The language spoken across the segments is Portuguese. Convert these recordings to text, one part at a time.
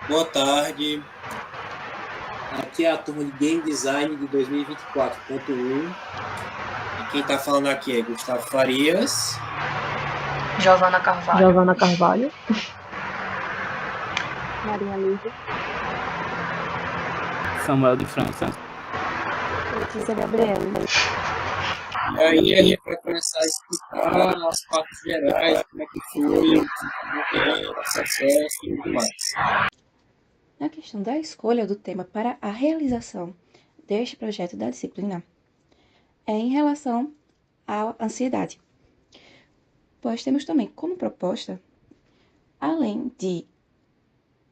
Boa tarde. Aqui é a turma de Game Design de 2024.1. E quem está falando aqui é Gustavo Farias. Giovana Carvalho. Giovana Carvalho. Maria Lívia. Samuel de França. Letícia Gabriela. E aí a gente vai começar a explicar as partes gerais, como é que foi, o processo e tudo mais. Na questão da escolha do tema para a realização deste projeto da disciplina, é em relação à ansiedade. Pois temos também como proposta, além de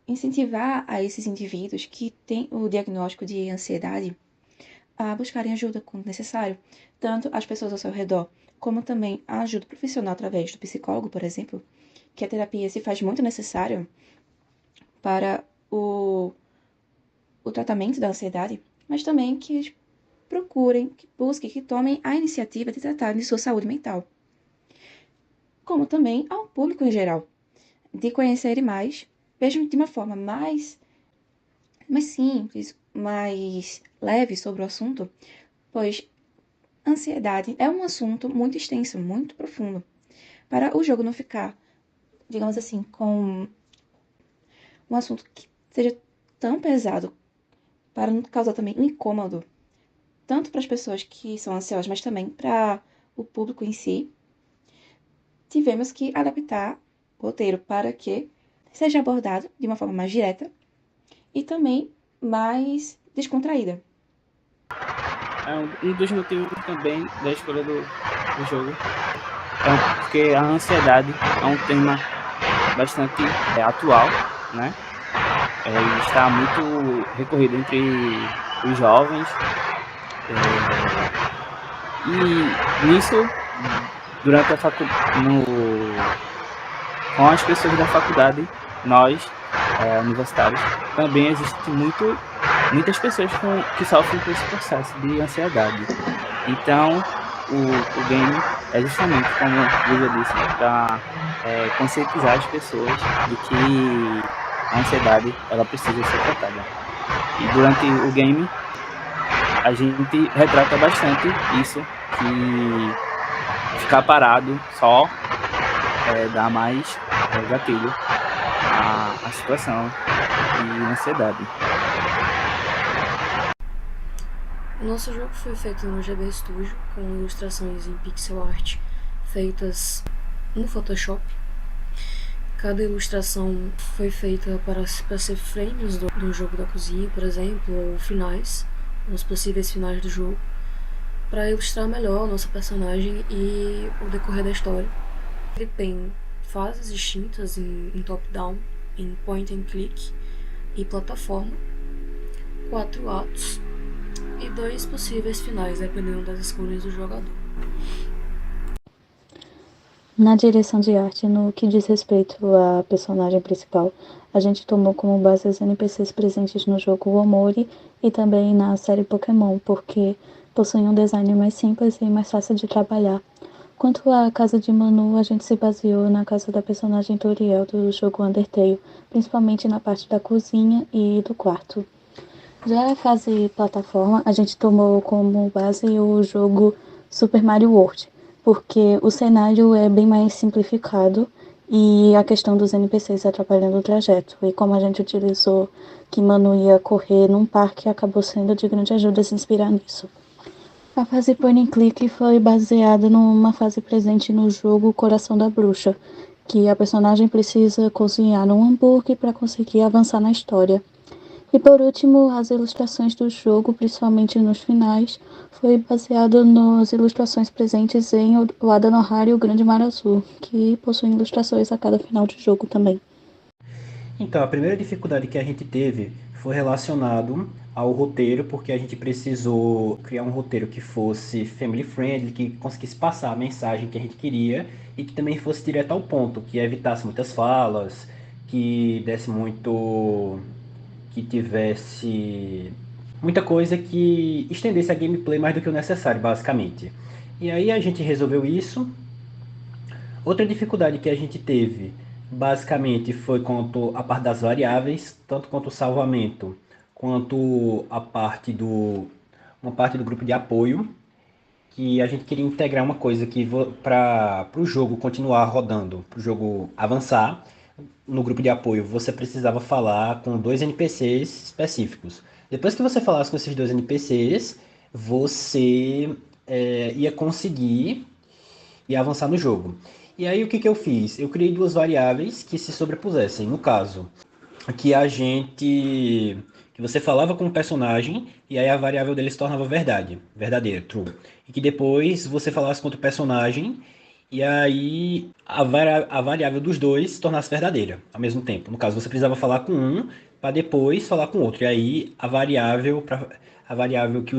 incentivar a esses indivíduos que têm o diagnóstico de ansiedade a buscarem ajuda quando necessário, tanto as pessoas ao seu redor, como também a ajuda profissional através do psicólogo, por exemplo, que a terapia se faz muito necessário para o tratamento da ansiedade, mas também que eles procurem, que busquem, que tomem a iniciativa de tratar de sua saúde mental. Como também ao público em geral, de conhecerem mais, mesmo de uma forma mais simples, mais leve sobre o assunto, pois ansiedade é um assunto muito extenso, muito profundo. Para o jogo não ficar, digamos assim, com um assunto que seja tão pesado, para não causar também um incômodo, tanto para as pessoas que são ansiosas, mas também para o público em si, tivemos que adaptar o roteiro para que seja abordado de uma forma mais direta e também mais descontraída. Um dos motivos também da escolha do jogo é porque a ansiedade é um tema bastante atual, né? Está muito recorrido entre os jovens. E nisso, durante a com as pessoas da faculdade, nós, universitários, também existe muitas pessoas que sofrem com esse processo de ansiedade. Então, o game é justamente, como o Lívia disse, para conscientizar as pessoas de que a ansiedade ela precisa ser tratada. E durante o game, a gente retrata bastante isso, que ficar parado só dá mais gatilho à situação de ansiedade. O nosso jogo foi feito no GB Studio, com ilustrações em pixel art feitas no Photoshop. Cada ilustração foi feita para ser frames do jogo da cozinha, por exemplo, ou finais, os possíveis finais do jogo, para ilustrar melhor a nossa personagem e o decorrer da história. Ele tem fases distintas em top-down, em point and click e plataforma, 4 atos e 2 possíveis finais, dependendo das escolhas do jogador. Na direção de arte, no que diz respeito à personagem principal, a gente tomou como base os NPCs presentes no jogo Omori e também na série Pokémon, porque possuem um design mais simples e mais fácil de trabalhar. Quanto à casa de Manu, a gente se baseou na casa da personagem Toriel do jogo Undertale, principalmente na parte da cozinha e do quarto. Já a fase plataforma, a gente tomou como base o jogo Super Mario World, porque o cenário é bem mais simplificado e a questão dos NPCs atrapalhando o trajeto. E como a gente utilizou que Manu ia correr num parque, acabou sendo de grande ajuda se inspirar nisso. A fase point and click foi baseada numa fase presente no jogo Coração da Bruxa, que a personagem precisa cozinhar um hambúrguer para conseguir avançar na história. E por último, as ilustrações do jogo, principalmente nos finais, foi baseado nas ilustrações presentes em O Ada Nohara e o Grande Mar Azul, que possuem ilustrações a cada final de jogo também. Então, a primeira dificuldade que a gente teve foi relacionado ao roteiro, porque a gente precisou criar um roteiro que fosse family friendly, que conseguisse passar a mensagem que a gente queria e que também fosse direto ao ponto, que evitasse muitas falas, que desse muito... que tivesse muita coisa que estendesse a gameplay mais do que o necessário, basicamente. E aí a gente resolveu isso. Outra dificuldade que a gente teve basicamente foi quanto a parte das variáveis, tanto quanto o salvamento, quanto uma parte do grupo de apoio, que a gente queria integrar uma coisa que para o jogo continuar rodando, para o jogo avançar, no grupo de apoio você precisava falar com dois NPCs específicos. Depois que você falasse com esses dois NPCs, você ia conseguir e avançar no jogo. E aí o que eu fiz? Eu criei duas variáveis que se sobrepusessem. No caso, que você falava com o personagem e aí a variável dele se tornava verdadeira, true. E que depois você falasse com outro personagem e aí a variável dos dois se tornasse verdadeira ao mesmo tempo. No caso, você precisava falar com um para depois falar com o outro. E aí a variável que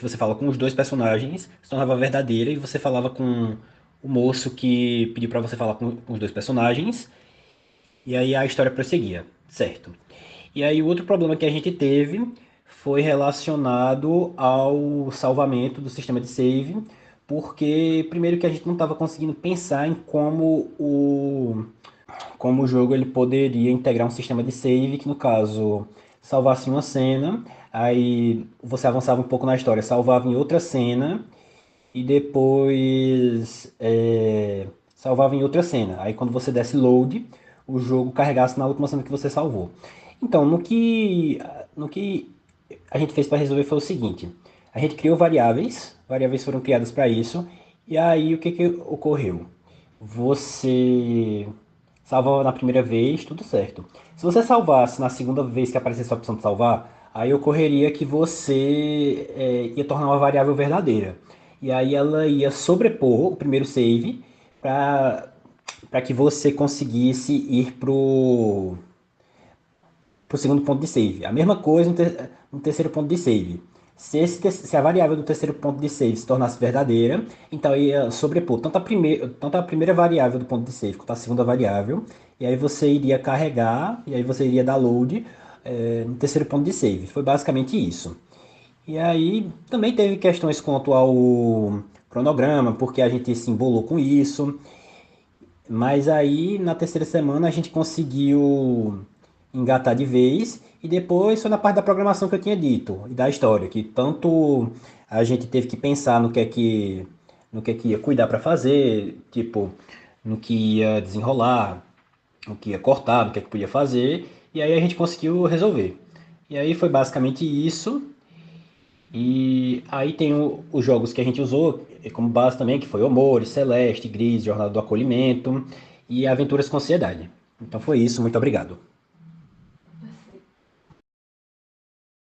você fala com os dois personagens se tornava verdadeira e você falava com o moço que pediu para você falar com os dois personagens. E aí a história prosseguia, certo? E aí o outro problema que a gente teve foi relacionado ao salvamento do sistema de save, porque primeiro que a gente não estava conseguindo pensar em como o jogo ele poderia integrar um sistema de save que no caso salvasse uma cena, aí você avançava um pouco na história, salvava em outra cena e depois salvava em outra cena. Aí quando você desse load, o jogo carregasse na última cena que você salvou. Então, no que a gente fez para resolver foi o seguinte: a gente criou variáveis foram criadas para isso, e aí o que ocorreu? Você salvava na primeira vez, tudo certo. Se você salvasse na segunda vez que aparecesse a opção de salvar, aí ocorreria que você ia tornar uma variável verdadeira. E aí ela ia sobrepor o primeiro save para que você conseguisse ir pro segundo ponto de save. A mesma coisa no terceiro ponto de save. Se a variável do terceiro ponto de save se tornasse verdadeira, então ia sobrepor tanto a primeira variável do ponto de save quanto a segunda variável, e aí você iria carregar, e aí você iria dar load no terceiro ponto de save. Foi basicamente isso. E aí também teve questões quanto ao cronograma, porque a gente se embolou com isso. Mas aí na terceira semana a gente conseguiu engatar de vez e depois foi na parte da programação que eu tinha dito e da história, que tanto a gente teve que pensar no que ia cuidar para fazer, tipo, no que ia desenrolar, no que ia cortar, no que podia fazer, e aí a gente conseguiu resolver. E aí foi basicamente isso. E aí tem os jogos que a gente usou como base também, que foi Omori, Celeste, Gris, Jornada do Acolhimento e Aventuras com Ansiedade. Então foi isso, muito obrigado.